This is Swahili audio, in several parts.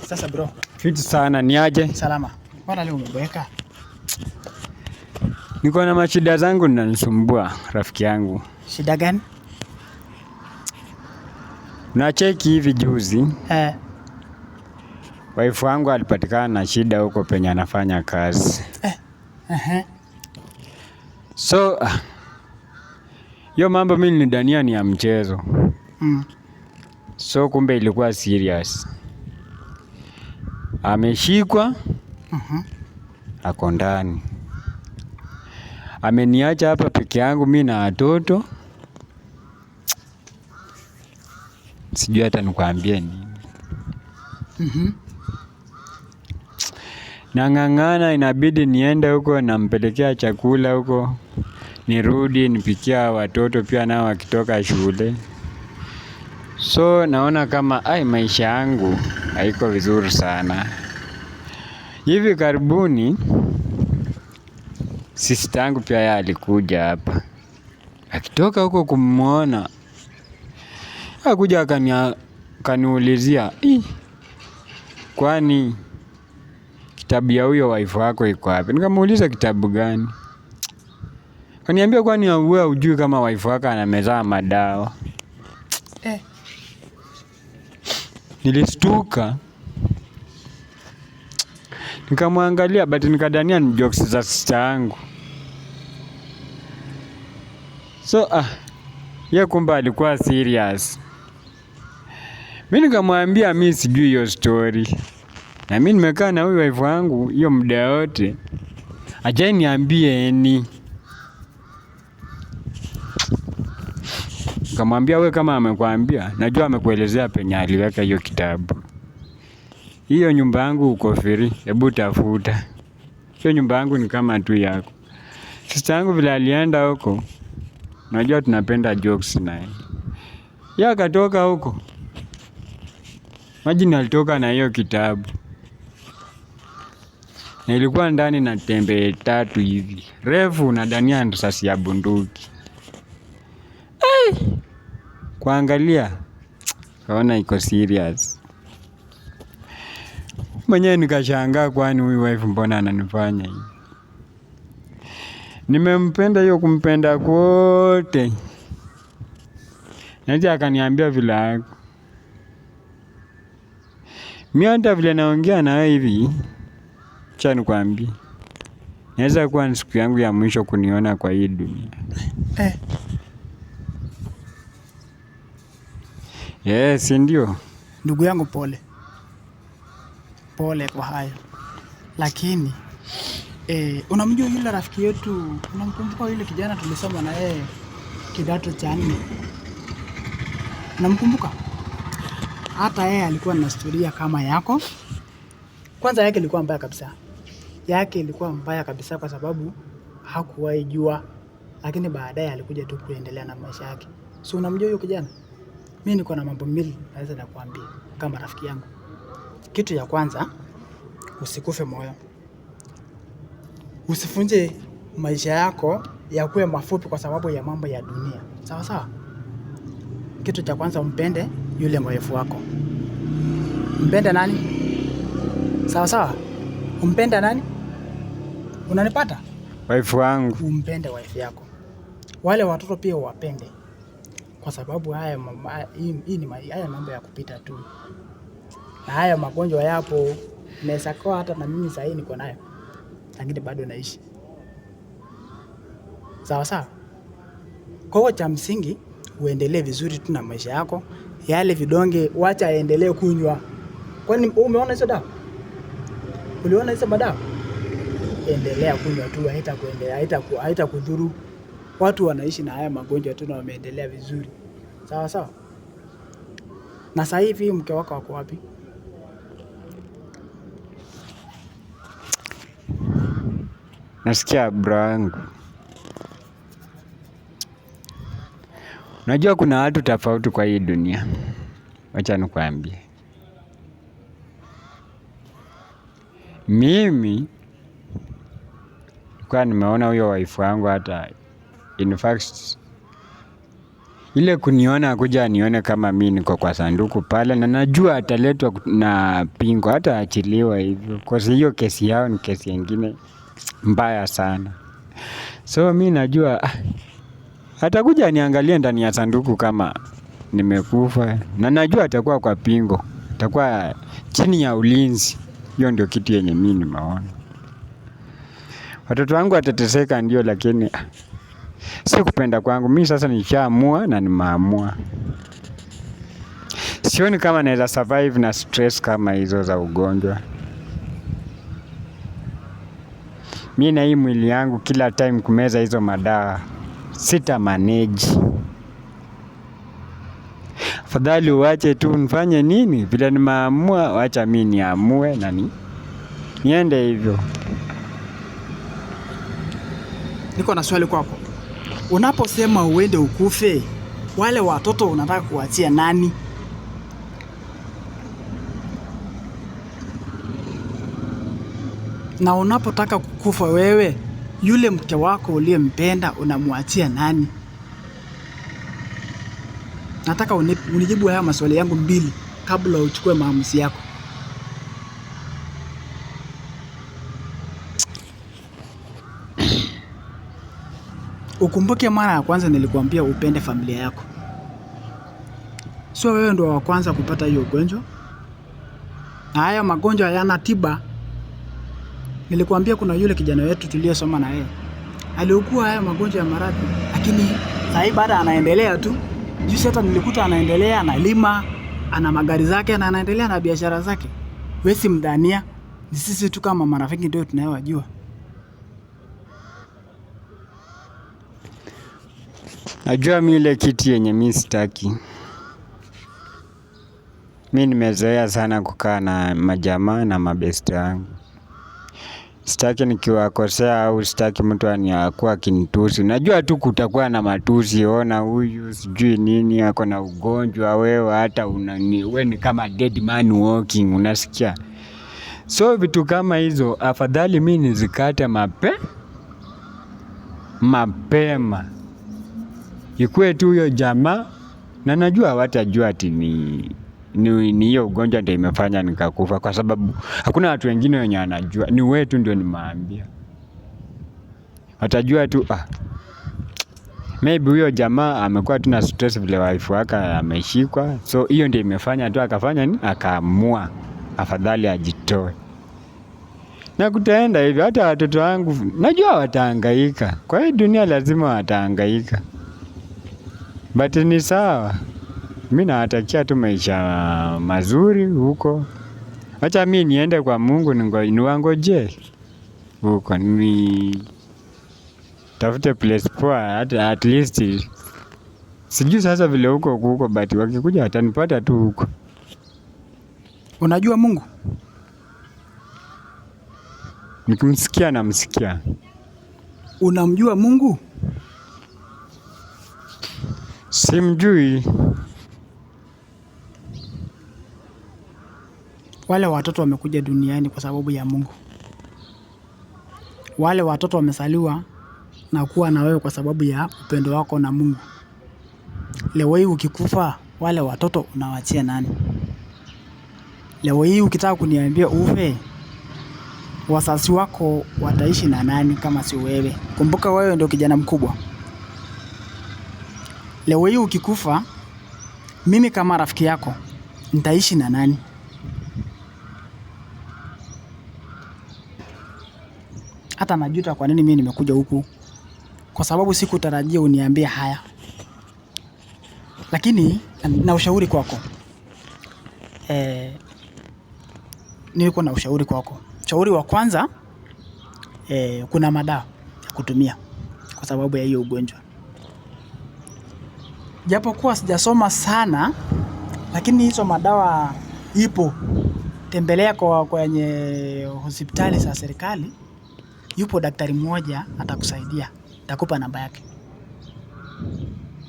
Sasa bro. Fiti sana, ni aje? Salama. Mbona leo umeboeka? Niko na mashida zangu ninanisumbua rafiki yangu. Shida gani? Unacheki hivi juzi. Wife wangu alipatikana na shida huko penye anafanya kazi. So, hiyo mambo mimi nilidhania ni ya mchezo. So kumbe ilikuwa serious. Ameshikwa. Ako ndani. Ameniacha hapa peke yangu mimi na watoto. Sijui hata nikwambie nini. Nang'ang'ana, inabidi niende huko nampelekea chakula huko. Nirudi nipikia watoto pia nao wakitoka shule. So naona kama maisha yangu haiko vizuri sana. Hivi karibuni sister yangu pia yeye alikuja hapa. Akitoka huko kumuona, akakuja akaniulizia, kwani kitabu ya huyo wife wako iko wapi? Nikamuuliza kitabu gani? Kaniambia kwani wewe hujui kama wife wako anameza madawa? Nilistuka. Nikamwangalia but nikadhania ni jokes za sister yangu. So yeye kumbe alikuwa serious. Mimi nikamwambia mimi sijui hiyo story. Na mimi nimekaa na huyu wife wangu hiyo muda wote. Acha niambie Nikamwambia wewe kama amekwambia, najua amekuelezea penye aliweka hiyo kitabu. Hiyo nyumba yangu uko free, hebu tafuta. Hiyo nyumba yangu ni kama tu yako. Sister yangu vile alienda huko, najua tunapenda jokes naye. Yeye akatoka huko. Imagine alitoka na hiyo kitabu. Na ilikuwa ndani na tembe 3 hivi. Refu na dania risasi ya bunduki. Kuangalia, kaona iko serious. Mwenyewe nikashangaa kwani huyu wife mbona ananifanya hivi. Nimempenda hiyo kumpenda kwote. Naje akaniambia vile yako. Mimi hata vile naongea na wewe hivi, acha nikwambie. Naweza kuwa ni siku yangu ya mwisho kuniona kwa hii dunia. Yes, ndio. Ndugu yangu pole. Pole kwa hayo. Lakini unamjua yule rafiki yetu, unamkumbuka yule kijana tulisoma na yeye kidato cha 4? Unamkumbuka? Hata yeye alikuwa na historia kama yako. Kwanza yake ilikuwa mbaya kabisa. Yake ilikuwa mbaya kabisa kwa sababu hakuwahi jua, lakini baadaye alikuja tu kuendelea na maisha yake. So unamjua huyo kijana? Mimi niko na mambo mengi naweza nakuambia kama rafiki yangu. Kitu ya kwanza, usikufe moyo. Usifunje maisha yako yakuwe mafupi kwa sababu ya mambo ya dunia. Sawa sawa? Kitu cha kwanza, umpende yule wife wako. Umpende nani? Sawa sawa? Umpende nani? Unanipata? Wife wangu. Umpende wife yako. Wale watoto pia uwapende. Kwa sababu haya mambo ya kupita tu. Na haya magonjwa yapo. Naweza kuwa hata na mimi sasa niko nayo. Lakini bado naishi. Sawa sawa? Kwa hiyo cha msingi uendelee vizuri tu na maisha yako. Yale vidonge wacha aendelee kunywa. Kwani umeona hizo dawa? Uliona hizo madawa? Endelea kunywa tu, haitakudhuru. Watu wanaishi na haya magonjwa tu na wameendelea vizuri. Sawa sawa? Na sasa hivi mke wako wako wapi? Nasikia bro yangu. Unajua kuna watu tofauti kwa hii dunia. Wacha nikwambie. Mimi kwa nimeona huyo wife wangu, hata in fact ile kuniona kuja anione kama mimi niko kwa sanduku pale, na najua ataletwa na pingo, hata achiliwa hivyo, kwa sababu hiyo kesi yao ni kesi nyingine mbaya sana. So mimi najua atakuja aniangalie ndani ya sanduku kama nimekufa, na najua atakuwa kwa pingo, atakuwa chini ya ulinzi. Hiyo ndio kitu yenye mimi nimeona. Watoto wangu watateseka ndio, lakini si kupenda kwangu. Mimi sasa nishaamua na nimeamua. Sioni kama naweza survive na stress kama hizo za ugonjwa. Mimi na hii mwili yangu kila time kumeza hizo madawa sita manage. Afadhali uache tu nifanye nini? Vile nimeamua, wacha mimi niamue na niende hivyo. Niko na swali kwako. Unaposema uende ukufe, wale watoto unataka kuachia nani? Na unapotaka kukufa wewe, yule mke wako uliyempenda unamwachia nani? Nataka unijibu haya maswali yangu mbili kabla uchukue maamuzi yako. Ukumbuke mara ya kwanza nilikuambia upende familia yako. Sio wewe ndio wa kwanza kupata hiyo ugonjwa. Na haya magonjwa hayana tiba. Nilikuambia kuna yule kijana wetu tuliyesoma na yeye. Aliugua haya magonjwa ya maradhi, lakini sasa baada anaendelea tu. Juzi hata nilikuta anaendelea, analima, ana magari zake na anaendelea na biashara zake. Wewe si mdhania, ni sisi tu kama marafiki ndio tunayowajua. Najua mimi ile kitu yenye mimi sitaki. Mimi nimezoea sana kukaa na majamaa na mabeste wangu. Sitaki nikiwakosea au sitaki mtu aniakuwa akinitusi. Najua tu kutakuwa na matusi, ona huyu sijui nini ako na ugonjwa, wewe hata wewe ni kama dead man walking, unasikia? So vitu kama hizo afadhali mimi nizikate mapema. Ikuwe tu huyo jamaa, na najua hawatajua ati ni hiyo ugonjwa ndio imefanya nikakufa, kwa sababu hakuna watu wengine wenye wanajua, ni wewe tu ndio nimeambia. Watajua tu maybe huyo jamaa amekuwa tu na stress vile wife wake ameshikwa, so hiyo ndio imefanya tu akafanya nini, akaamua afadhali ajitoe. Na kutaenda hivyo, hata watoto wangu najua watahangaika. Kwa hii dunia lazima watahangaika. But ni sawa. Mimi nawatakia tu maisha mazuri huko. Acha mimi niende kwa Mungu niwangoje huko, tafute place poa, at least sijui sasa vile huko, but wakikuja watanipata tu huko. Unajua Mungu? Nikimsikia namsikia. Unamjua Mungu? Simjui. Wale watoto wamekuja duniani kwa sababu ya Mungu. Wale watoto wamesaliwa na kuwa na wewe kwa sababu ya upendo wako na Mungu. Leo hii ukikufa, wale watoto unawachia nani? Leo hii ukitaka kuniambia ufe, wazazi wako wataishi na nani kama si wewe? Kumbuka wewe ndio kijana mkubwa. Leo hii ukikufa, mimi kama rafiki yako nitaishi na nani? Hata najuta kwa nini mimi nimekuja huku, kwa sababu sikutarajia uniambie haya. Lakini na ushauri kwako. Niko na ushauri kwako. Ushauri wa kwanza, kuna madawa ya kutumia kwa sababu ya hiyo ugonjwa. Japokuwa sijasoma sana, lakini hizo madawa ipo. Tembelea kwenye hospitali za serikali. Yupo daktari mmoja atakusaidia. Nitakupa namba yake.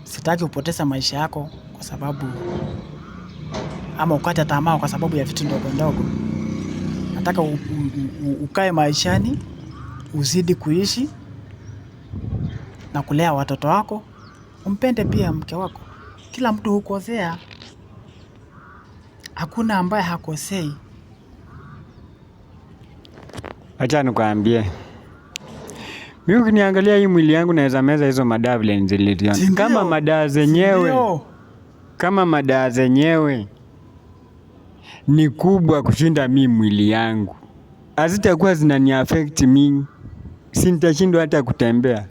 Sitaki upoteze maisha yako kwa sababu ama ukate tamaa kwa sababu ya vitu ndogo ndogo. Nataka ukae maishani, uzidi kuishi na kulea watoto wako, umpende pia mke wako. Kila mtu hukosea, hakuna ambaye hakosei. Acha nikwambie, mimi ukiniangalia hii mwili yangu naweza meza hizo madawa vile niliziliona. Kama madawa zenyewe ni kubwa kushinda mimi mwili yangu, hazitakuwa zinaniaffect mimi, si nitashindwa hata kutembea.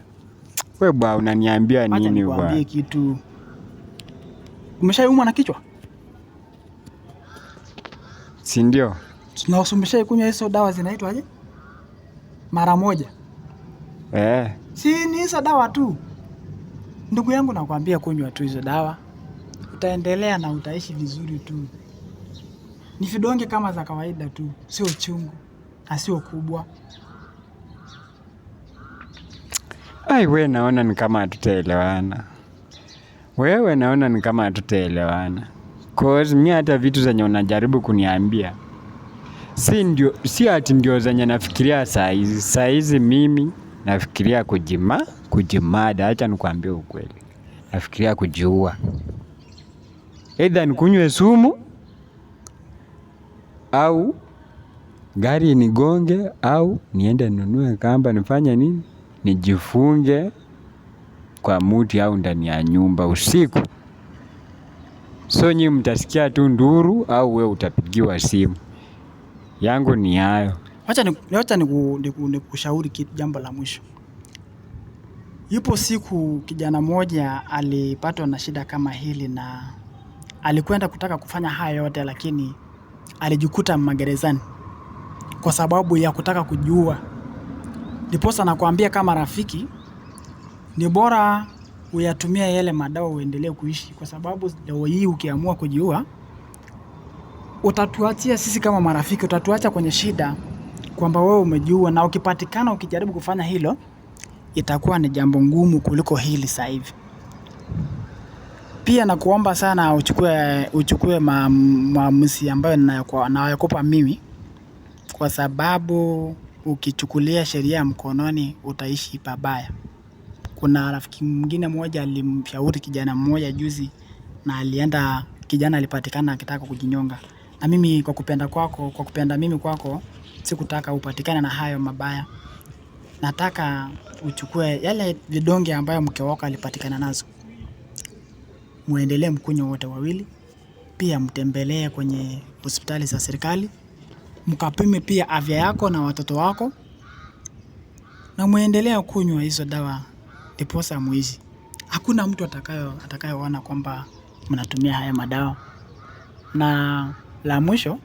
Wewe bwana unaniambia nini bwana? Acha nikwambie kitu. Umeshaumwa na kichwa? Si ndio? Tunasumbushia kunywa hizo dawa zinaitwa aje? Mara moja. Si ni hizo dawa tu. Ndugu yangu nakwambia kunywa tu hizo dawa. Utaendelea na utaishi vizuri tu. Ni vidonge kama za kawaida tu, sio chungu, na sio kubwa. Wewe naona ni kama hatutaelewana. Cause mimi hata vitu zenye unajaribu kuniambia si ati ndio zenye nafikiria saa hizi mimi nafikiria kujimada. Acha nikwambie ukweli. Nafikiria kujiua. Either nikunywe sumu au gari nigonge au niende ninunue kamba nifanye nini? Nijifunge kwa muti au ndani ya nyumba usiku. So nyinyi mtasikia tu nduru au wewe utapigiwa simu. Yangu ni hayo. Wacha nikushauri kitu, jambo la mwisho. Yupo siku kijana mmoja alipatwa na shida kama hili na alikwenda kutaka kufanya haya yote, lakini alijikuta magerezani kwa sababu ya kutaka kujiua. Ndiposa nakwambia kama rafiki, ni bora uyatumia yale madawa uendelee kuishi, kwa sababu leo hii ukiamua kujiua utatuachia sisi kama marafiki, utatuacha kwenye shida kwamba wewe umejiua, na ukipatikana ukijaribu kufanya hilo itakuwa ni jambo ngumu kuliko hili sasa hivi. Pia nakuomba sana uchukue maamuzi ambayo nayakupa mimi, kwa sababu ukichukulia sheria mkononi utaishi pabaya. Kuna rafiki mwingine mmoja alimshauri kijana mmoja juzi, na kijana alipatikana akitaka kujinyonga. Na mimi kwa kupenda mimi kwako, sikutaka upatikane na hayo mabaya. Nataka uchukue yale vidonge ambayo mke wako alipatikana nazo, muendelee mkunywe wote wawili. Pia mtembelee kwenye hospitali za serikali, mkapime pia afya yako na watoto wako, na muendelee kunywa hizo dawa ndiposa muishi. Hakuna mtu atakayeona kwamba mnatumia haya madawa. Na la mwisho,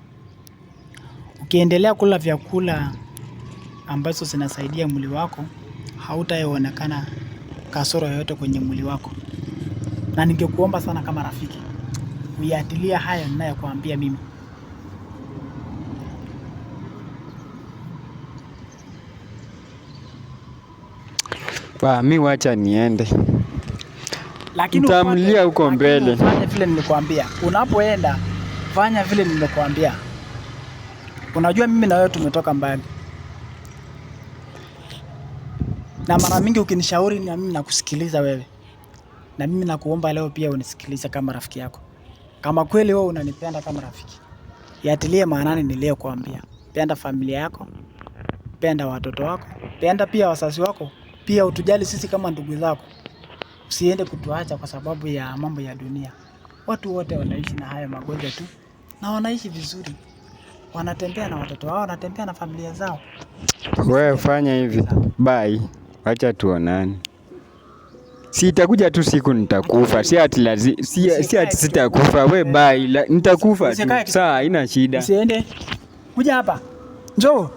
ukiendelea kula vyakula ambazo zinasaidia mwili wako, hautaonekana kasoro yoyote kwenye mwili wako. Na ningekuomba sana kama rafiki, uyaatilia haya ninayokuambia mimi. Mimi wacha niende. Lakini nitamlia huko mbele. Fanya vile nilikwambia. Unapoenda fanya vile nilikwambia. Unajua mimi na wewe tumetoka mbali. Na mara mingi ukinishauri na mimi nakusikiliza wewe. Na mimi nakuomba leo pia unisikilize kama rafiki yako. Kama kweli wewe unanipenda kama rafiki, yatilie maanani niliyokuambia. Penda familia yako, penda watoto wako, penda pia wazazi wako, pia utujali sisi kama ndugu zako. Usiende kutuacha kwa sababu ya mambo ya dunia. Watu wote wanaishi na haya magonjwa tu, na wanaishi vizuri. Wanatembea na watoto wao, wanatembea na familia zao. Wewe fanya hivi. Bye. Acha tuonane. Si itakuja tu siku nitakufa. Si ati sitakufa. Wewe bye. Nitakufa tu. Sawa, haina shida. Usiende. Kuja hapa. Njoo.